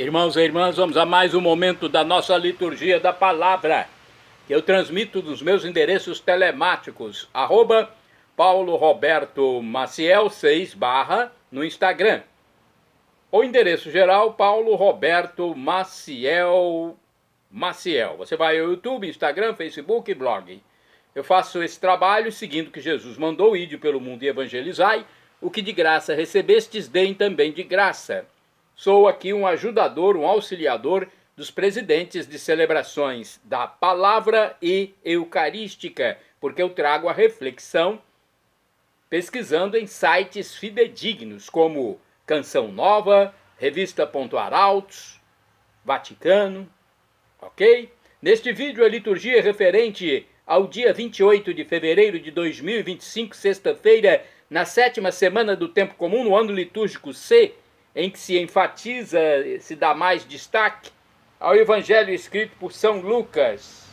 Irmãos e irmãs, vamos a mais um momento da nossa liturgia da palavra, que eu transmito dos meus endereços telemáticos, Paulo Roberto Maciel 6 no Instagram. O endereço geral, Paulo Roberto Maciel. Você vai ao YouTube, Instagram, Facebook e blog. Eu faço esse trabalho seguindo o que Jesus mandou: ide pelo mundo e evangelizai. O que de graça recebestes, deem também de graça. Sou aqui um ajudador, um auxiliador dos presidentes de celebrações da palavra e eucarística, porque eu trago a reflexão pesquisando em sites fidedignos como Canção Nova, Revista.arautos, Vaticano, ok? Neste vídeo a liturgia é referente ao dia 28 de fevereiro de 2025, sexta-feira, na 7ª semana do Tempo Comum, no ano litúrgico C, em que se enfatiza, se dá mais destaque ao evangelho escrito por São Lucas.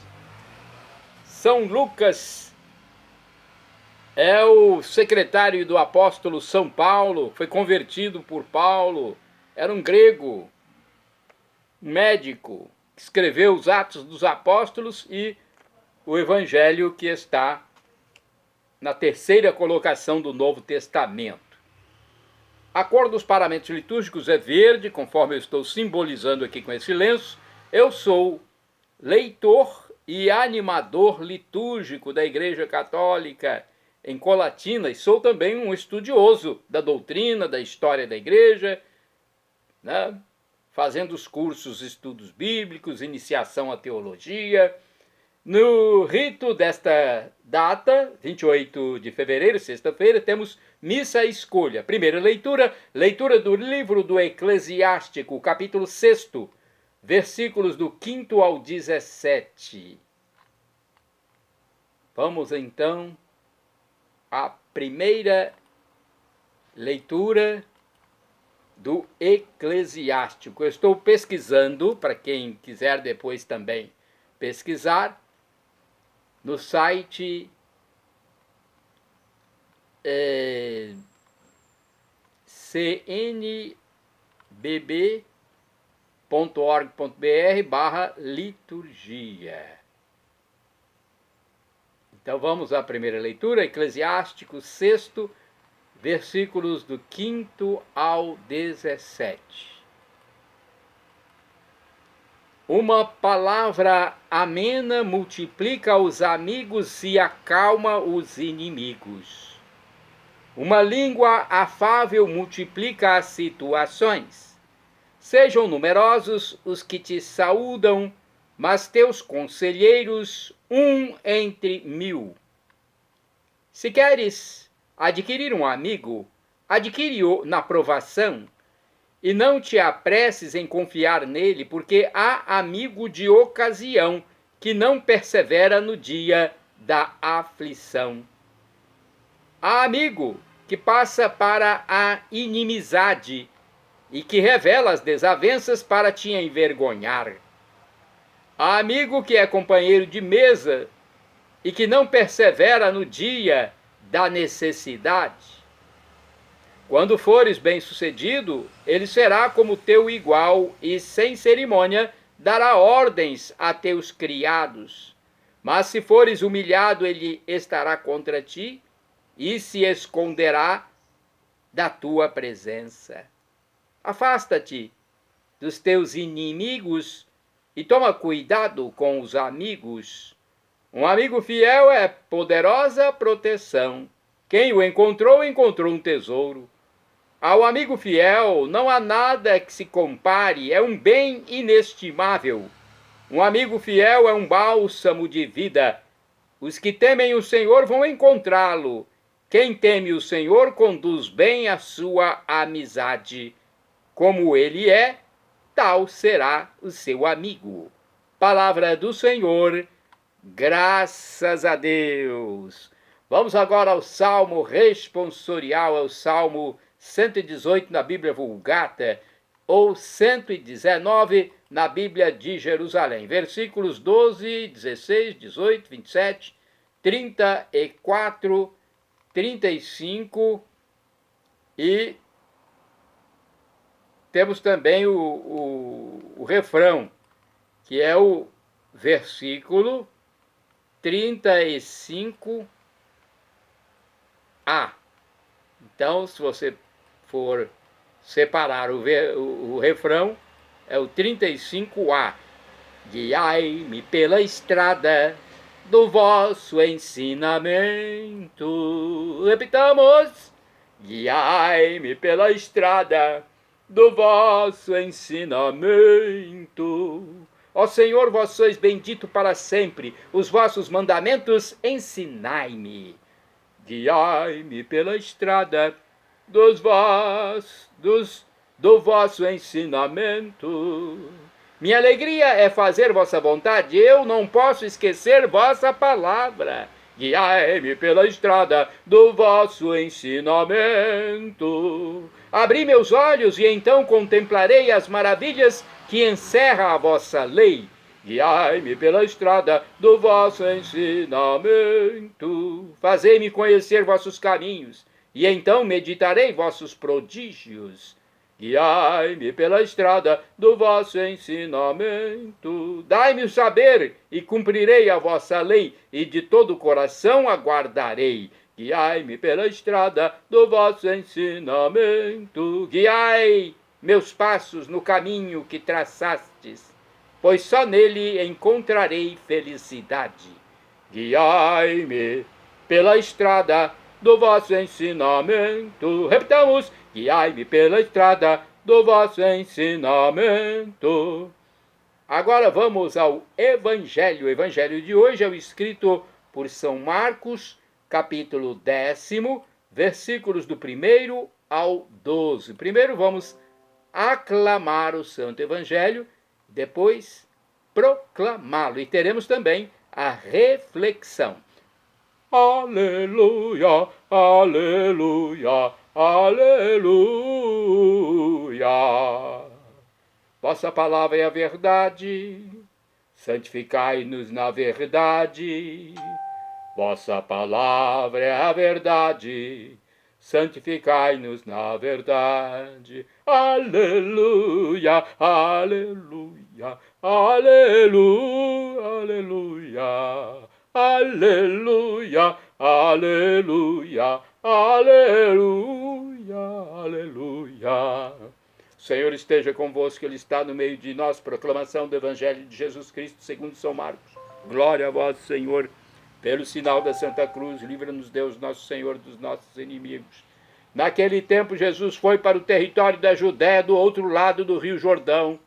São Lucas é o secretário do apóstolo São Paulo, foi convertido por Paulo, era um grego, um médico, que escreveu os Atos dos Apóstolos e o evangelho que está na 3ª colocação do Novo Testamento. A cor dos paramentos litúrgicos é verde, conforme eu estou simbolizando aqui com esse lenço. Eu sou leitor e animador litúrgico da Igreja Católica em Colatina e sou também um estudioso da doutrina, da história da Igreja, né? Fazendo os cursos Estudos Bíblicos, Iniciação à Teologia. No rito desta data, 28 de fevereiro, sexta-feira, temos missa escolha. Primeira leitura, leitura do livro do Eclesiástico, capítulo 6, versículos do 5º ao 17. Vamos então à primeira leitura do Eclesiástico. Eu estou pesquisando, para quem quiser depois também pesquisar, no site cnbb.org.br/liturgia. Então vamos à primeira leitura, Eclesiástico 6, versículos do 5º ao 17. Uma palavra amena multiplica os amigos e acalma os inimigos. Uma língua afável multiplica as situações. Sejam numerosos os que te saúdam, mas teus conselheiros, um entre 1000. Se queres adquirir um amigo, adquire-o na provação, e não te apresses em confiar nele, porque há amigo de ocasião que não persevera no dia da aflição. Há amigo que passa para a inimizade e que revela as desavenças para te envergonhar. Há amigo que é companheiro de mesa e que não persevera no dia da necessidade. Quando fores bem-sucedido, ele será como teu igual e, sem cerimônia, dará ordens a teus criados. Mas se fores humilhado, ele estará contra ti e se esconderá da tua presença. Afasta-te dos teus inimigos e toma cuidado com os amigos. Um amigo fiel é poderosa proteção. Quem o encontrou, encontrou um tesouro. Ao amigo fiel não há nada que se compare, é um bem inestimável. Um amigo fiel é um bálsamo de vida. Os que temem o Senhor vão encontrá-lo. Quem teme o Senhor conduz bem a sua amizade. Como ele é, tal será o seu amigo. Palavra do Senhor, graças a Deus. Vamos agora ao Salmo responsorial, ao Salmo 118 na Bíblia Vulgata, ou 119 na Bíblia de Jerusalém. Versículos 12, 16, 18, 27, 34, 35 e temos também o refrão, que é o versículo 35a. Então, se você for separar o refrão, é o 35a. Guiai-me pela estrada do vosso ensinamento. Repitamos. Guiai-me pela estrada do vosso ensinamento. Ó Senhor, vós sois bendito para sempre, os vossos mandamentos ensinai-me. Guiai-me pela estrada do vosso ensinamento. Minha alegria é fazer vossa vontade, eu não posso esquecer vossa palavra. Guiai-me pela estrada do vosso ensinamento. Abri meus olhos e então contemplarei as maravilhas que encerra a vossa lei. Guiai-me pela estrada do vosso ensinamento. Fazei-me conhecer vossos caminhos, e então meditarei vossos prodígios. Guiai-me pela estrada do vosso ensinamento. Dai-me o saber e cumprirei a vossa lei, e de todo o coração aguardarei. Guiai-me pela estrada do vosso ensinamento. Guiai meus passos no caminho que traçastes, pois só nele encontrarei felicidade. Guiai-me pela estrada do vosso ensinamento. Repitamos. Guiai-me pela estrada do vosso ensinamento. Agora vamos ao Evangelho. O Evangelho de hoje é o escrito por São Marcos, capítulo 10, versículos do 1 ao 12. Primeiro vamos aclamar o Santo Evangelho, depois proclamá-lo. E teremos também a reflexão. Aleluia, aleluia, aleluia. Vossa palavra é a verdade, santificai-nos na verdade. Vossa palavra é a verdade, santificai-nos na verdade. Aleluia, aleluia, aleluia, aleluia. Aleluia, aleluia, aleluia, aleluia. O Senhor esteja convosco, Ele está no meio de nós. Proclamação do Evangelho de Jesus Cristo segundo São Marcos. Glória a vós, Senhor. Pelo sinal da Santa Cruz, livra-nos Deus nosso Senhor dos nossos inimigos. Naquele tempo Jesus foi para o território da Judéia, do outro lado do rio Jordão.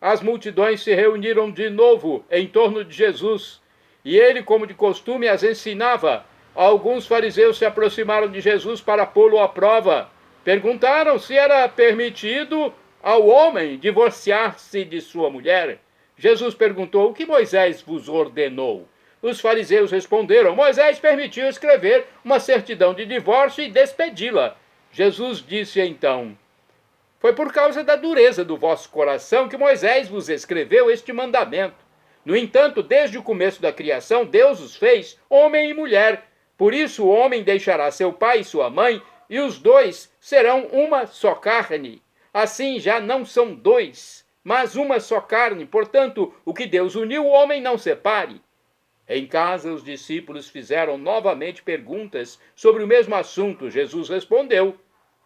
As multidões se reuniram de novo em torno de Jesus, e ele, como de costume, as ensinava. Alguns fariseus se aproximaram de Jesus para pô-lo à prova. Perguntaram se era permitido ao homem divorciar-se de sua mulher. Jesus perguntou: o que Moisés vos ordenou? Os fariseus responderam: Moisés permitiu escrever uma certidão de divórcio e despedi-la. Jesus disse então: foi por causa da dureza do vosso coração que Moisés vos escreveu este mandamento. No entanto, desde o começo da criação, Deus os fez homem e mulher. Por isso o homem deixará seu pai e sua mãe, e os dois serão uma só carne. Assim já não são dois, mas uma só carne. Portanto, o que Deus uniu, o homem não separe. Em casa, os discípulos fizeram novamente perguntas sobre o mesmo assunto. Jesus respondeu: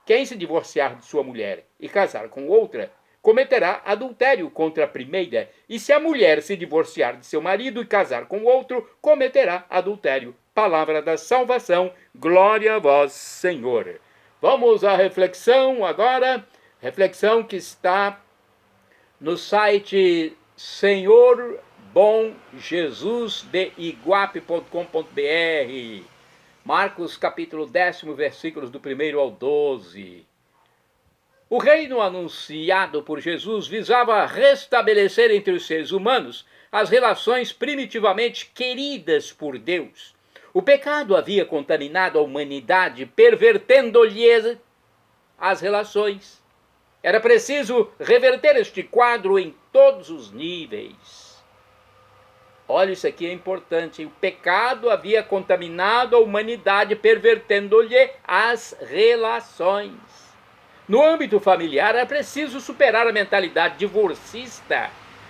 quem se divorciar de sua mulher e casar com outra, cometerá adultério contra a primeira, e se a mulher se divorciar de seu marido e casar com outro, cometerá adultério. Palavra da salvação, glória a vós, Senhor. Vamos à reflexão agora, reflexão que está no site Senhor Bom Jesus de Iguape.com.br. Marcos capítulo 10, versículos do 1 ao 12. O reino anunciado por Jesus visava restabelecer entre os seres humanos as relações primitivamente queridas por Deus. O pecado havia contaminado a humanidade, pervertendo-lhe as relações. Era preciso reverter este quadro em todos os níveis. Olha, isso aqui é importante. O pecado havia contaminado a humanidade, pervertendo-lhe as relações. No âmbito familiar, era preciso superar a mentalidade divorcista,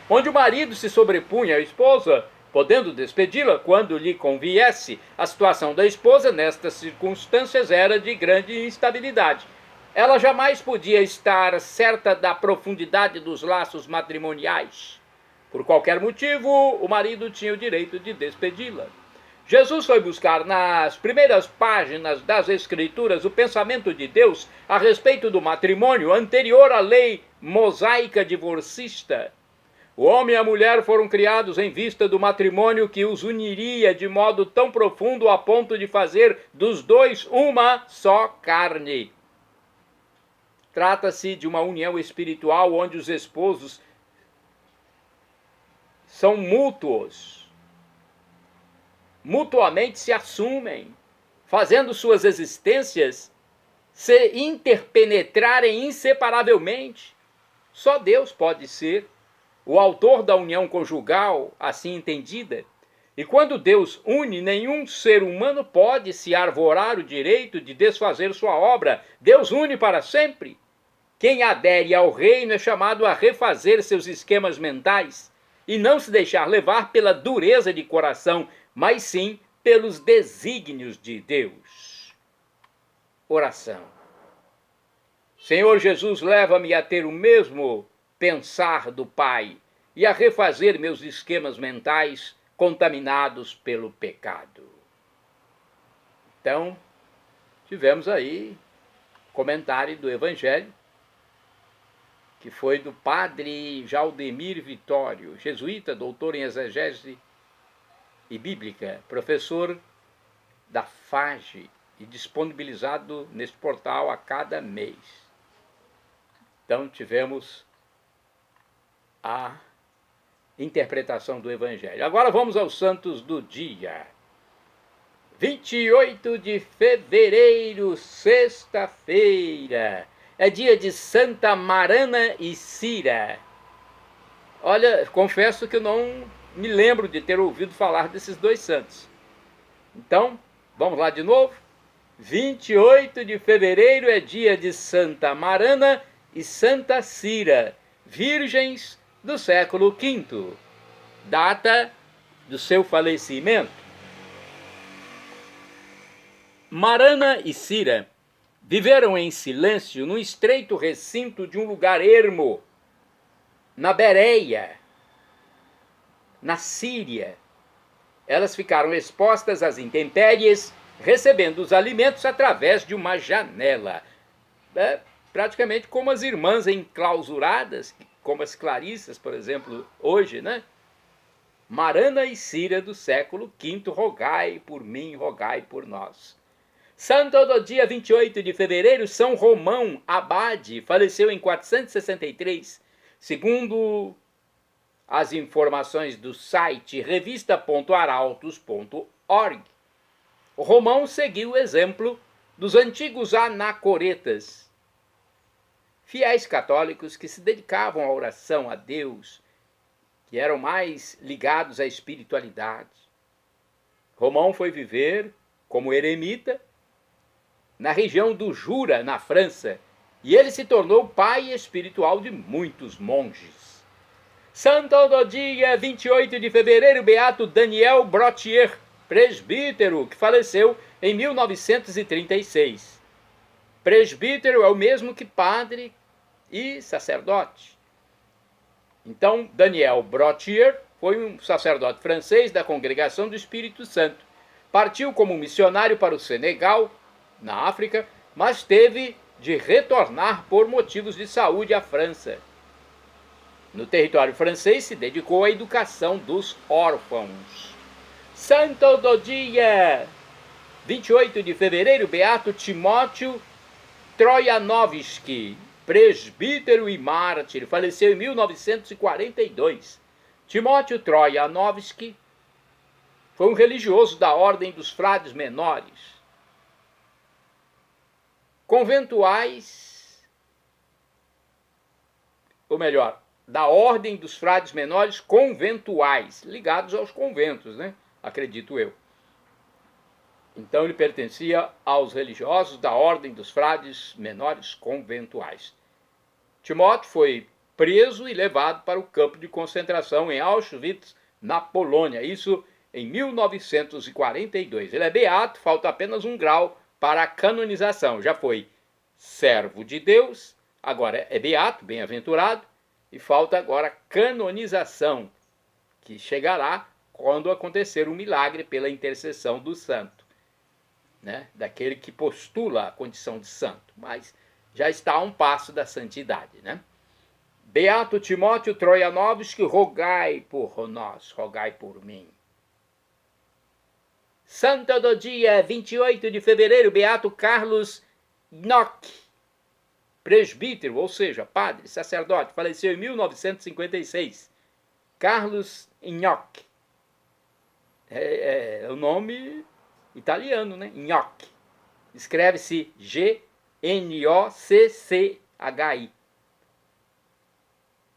onde o marido se sobrepunha à esposa, podendo despedi-la quando lhe conviesse. A situação da esposa, nestas circunstâncias, era de grande instabilidade. Ela jamais podia estar certa da profundidade dos laços matrimoniais. Por qualquer motivo, o marido tinha o direito de despedi-la. Jesus foi buscar nas primeiras páginas das Escrituras o pensamento de Deus a respeito do matrimônio anterior à lei mosaica divorcista. O homem e a mulher foram criados em vista do matrimônio que os uniria de modo tão profundo a ponto de fazer dos dois uma só carne. Trata-se de uma união espiritual onde os esposos são mútuos, mutuamente se assumem, fazendo suas existências se interpenetrarem inseparavelmente. Só Deus pode ser o autor da união conjugal, assim entendida. E quando Deus une, nenhum ser humano pode se arvorar o direito de desfazer sua obra. Deus une para sempre. Quem adere ao reino é chamado a refazer seus esquemas mentais e não se deixar levar pela dureza de coração, mas sim pelos desígnios de Deus. Oração. Senhor Jesus, leva-me a ter o mesmo pensar do Pai e a refazer meus esquemas mentais contaminados pelo pecado. Então, tivemos aí comentário do Evangelho, que foi do padre Jaldemir Vitório, jesuíta, doutor em exegese e bíblica, professor da FAGE e disponibilizado neste portal a cada mês. Então tivemos a interpretação do Evangelho. Agora vamos aos santos do dia. 28 de fevereiro, sexta-feira. É dia de Santa Marana e Cira. Olha, confesso que eu não me lembro de ter ouvido falar desses dois santos. Então, vamos lá de novo? 28 de fevereiro é dia de Santa Marana e Santa Cira, virgens do século V, data do seu falecimento. Marana e Cira viveram em silêncio num estreito recinto de um lugar ermo, na Bereia, na Síria. Elas ficaram expostas às intempéries, recebendo os alimentos através de uma janela. Praticamente como as irmãs enclausuradas, como as clarissas, por exemplo, hoje, né? Marana e Cira do século V, rogai por mim, rogai por nós. Santo do dia 28 de fevereiro, São Romão Abade, faleceu em 463, segundo as informações do site revista.arautos.org. Romão seguiu o exemplo dos antigos anacoretas, fiéis católicos que se dedicavam à oração a Deus, que eram mais ligados à espiritualidade. Romão foi viver como eremita na região do Jura, na França, e ele se tornou pai espiritual de muitos monges. Santo do dia 28 de fevereiro, beato Daniel Brottier, presbítero, que faleceu em 1936. Presbítero é o mesmo que padre e sacerdote. Então, Daniel Brottier foi um sacerdote francês da Congregação do Espírito Santo. Partiu como missionário para o Senegal, na África, mas teve de retornar por motivos de saúde à França. No território francês, se dedicou à educação dos órfãos. Santo do dia 28 de fevereiro, beato Timóteo Troianovski, presbítero e mártir, faleceu em 1942. Timóteo Troianovski foi um religioso da ordem dos frades menores, conventuais, ou melhor, da ordem dos frades menores conventuais, ligados aos conventos, né? Acredito eu. Então ele pertencia aos religiosos da ordem dos frades menores conventuais. Timóteo foi preso e levado para o campo de concentração em Auschwitz, na Polônia, isso em 1942. Ele é beato, falta apenas um grau para a canonização. Já foi servo de Deus, agora é beato, bem-aventurado, e falta agora a canonização, que chegará quando acontecer um milagre pela intercessão do santo, né? Daquele que postula a condição de santo, mas já está a um passo da santidade, né? Beato Timóteo Troianovski, rogai por nós, rogai por mim. Santo do dia 28 de fevereiro, Beato Carlos Nock, presbítero, ou seja, padre, sacerdote, faleceu em 1956. Carlos Gnocchi. É o nome italiano, né? Gnocchi. Escreve-se G-N-O-C-C-H-I.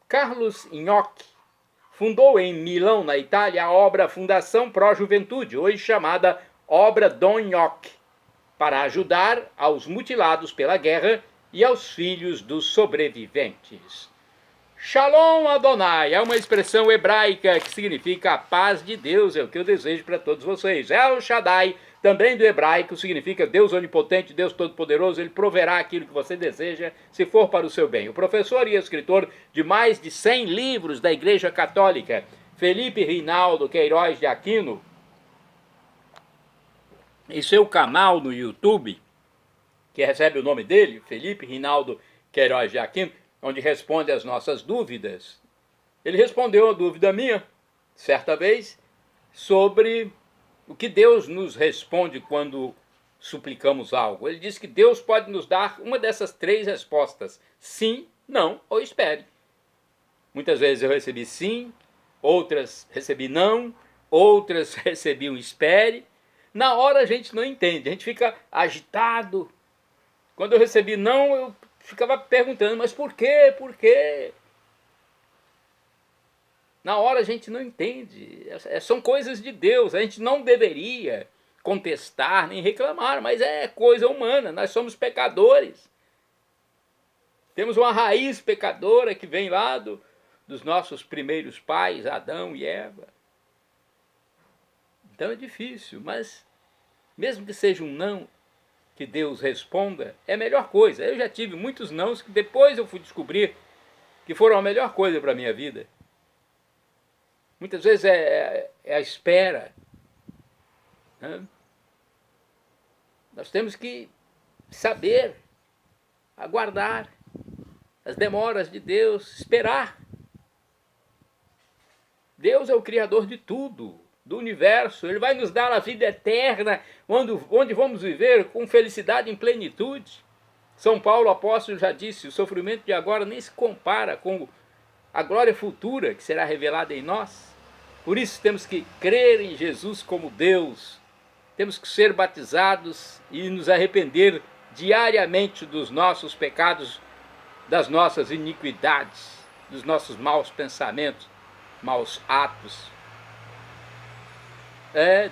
Carlos Gnocchi fundou em Milão, na Itália, a obra Fundação Pro Juventude, hoje chamada Obra Dom Gnocchi, para ajudar aos mutilados pela guerra e aos filhos dos sobreviventes. Shalom Adonai é uma expressão hebraica que significa a paz de Deus, é o que eu desejo para todos vocês. El Shaddai, também do hebraico, significa Deus onipotente, Deus todo-poderoso, ele proverá aquilo que você deseja, se for para o seu bem. O professor e escritor de mais de 100 livros da Igreja Católica, Felipe Rinaldo Queiroz de Aquino, em seu canal no YouTube, que recebe o nome dele, Felipe Rinaldo Queiroz de Aquino, onde responde às nossas dúvidas. Ele respondeu uma dúvida minha, certa vez, sobre o que Deus nos responde quando suplicamos algo. Ele disse que Deus pode nos dar uma dessas 3 respostas: sim, não ou espere. Muitas vezes eu recebi sim, outras recebi não, outras recebi um espere. Na hora a gente não entende, a gente fica agitado. Quando eu recebi não, eu ficava perguntando, mas por quê? Por quê? Na hora a gente não entende. São coisas de Deus, a gente não deveria contestar nem reclamar, mas é coisa humana, nós somos pecadores. Temos uma raiz pecadora que vem lá dos nossos primeiros pais, Adão e Eva. Então é difícil, mas mesmo que seja um não, que Deus responda, é a melhor coisa. Eu já tive muitos nãos que depois eu fui descobrir que foram a melhor coisa para a minha vida. Muitas vezes é a espera. Né? Nós temos que saber aguardar as demoras de Deus, esperar. Deus é o Criador de tudo, do universo. Ele vai nos dar a vida eterna, onde vamos viver com felicidade em plenitude. São Paulo, apóstolo, já disse, o sofrimento de agora nem se compara com a glória futura que será revelada em nós. Por isso temos que crer em Jesus como Deus. Temos que ser batizados e nos arrepender diariamente dos nossos pecados, das nossas iniquidades, dos nossos maus pensamentos, maus atos,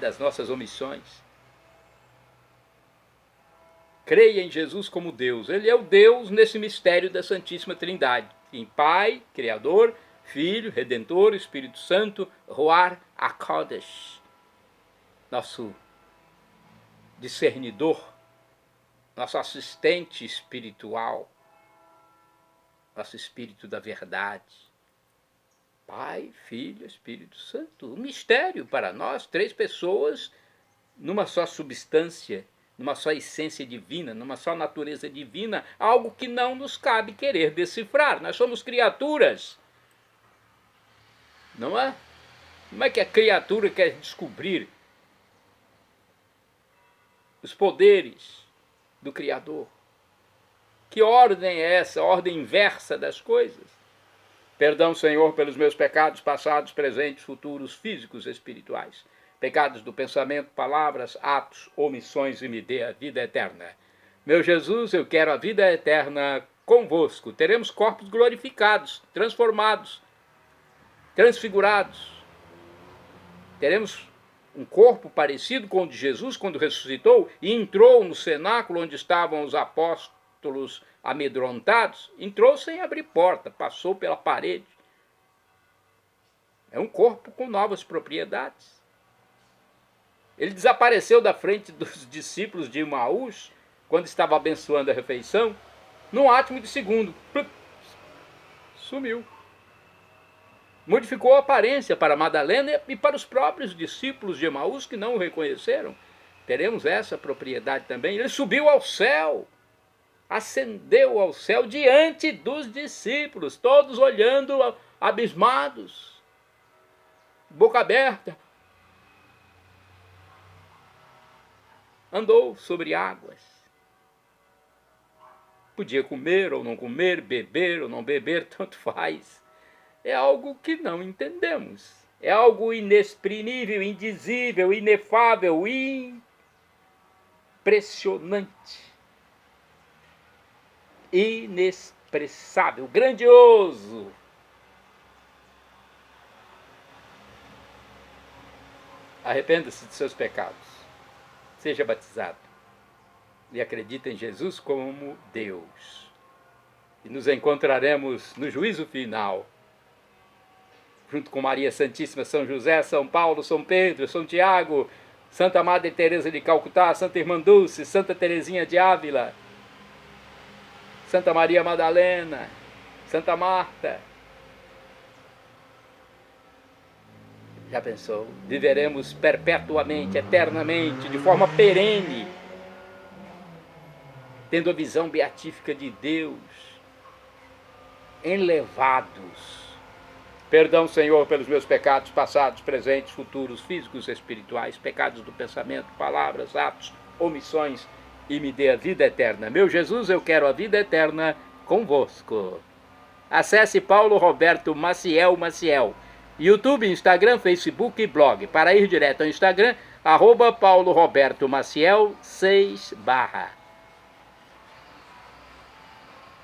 das nossas omissões. Creia em Jesus como Deus. Ele é o Deus nesse mistério da Santíssima Trindade. Em Pai, Criador, Filho, Redentor, Espírito Santo, Ruach HaKodesh. Nosso discernidor, nosso assistente espiritual, nosso Espírito da verdade. Pai, Filho, Espírito Santo. Um mistério para nós, 3 pessoas numa só substância, numa só essência divina, numa só natureza divina, algo que não nos cabe querer decifrar. Nós somos criaturas, não é? Como é que a criatura quer descobrir os poderes do Criador? Que ordem é essa? A ordem inversa das coisas? Perdão, Senhor, pelos meus pecados passados, presentes, futuros, físicos e espirituais. Pecados do pensamento, palavras, atos, omissões, e me dê a vida eterna. Meu Jesus, eu quero a vida eterna convosco. Teremos corpos glorificados, transformados, transfigurados. Teremos um corpo parecido com o de Jesus quando ressuscitou e entrou no cenáculo onde estavam os apóstolos amedrontados, entrou sem abrir porta, passou pela parede. É um corpo com novas propriedades. Ele desapareceu da frente dos discípulos de Emaús, quando estava abençoando a refeição, num átimo de segundo. Sumiu. Modificou a aparência para Madalena e para os próprios discípulos de Emaús que não o reconheceram. Teremos essa propriedade também. Ele subiu ao céu, ascendeu ao céu diante dos discípulos, todos olhando abismados, boca aberta. Andou sobre águas. Podia comer ou não comer, beber ou não beber, tanto faz. É algo que não entendemos. É algo inexprimível, indizível, inefável, impressionante, inexpressável, grandioso. Arrependa-se de seus pecados. Seja batizado e acredita em Jesus como Deus. E nos encontraremos no juízo final, junto com Maria Santíssima, São José, São Paulo, São Pedro, São Tiago, Santa Madre Teresa de Calcutá, Santa Irmã Dulce, Santa Teresinha de Ávila, Santa Maria Madalena, Santa Marta. Já pensou? Viveremos perpetuamente, eternamente, de forma perene, tendo a visão beatífica de Deus, enlevados. Perdão, Senhor, pelos meus pecados passados, presentes, futuros, físicos e espirituais, pecados do pensamento, palavras, atos, omissões, e me dê a vida eterna. Meu Jesus, eu quero a vida eterna convosco. Acesse Paulo Roberto Maciel, YouTube, Instagram, Facebook e blog. Para ir direto ao Instagram, @Paulo Roberto Maciel 6 /.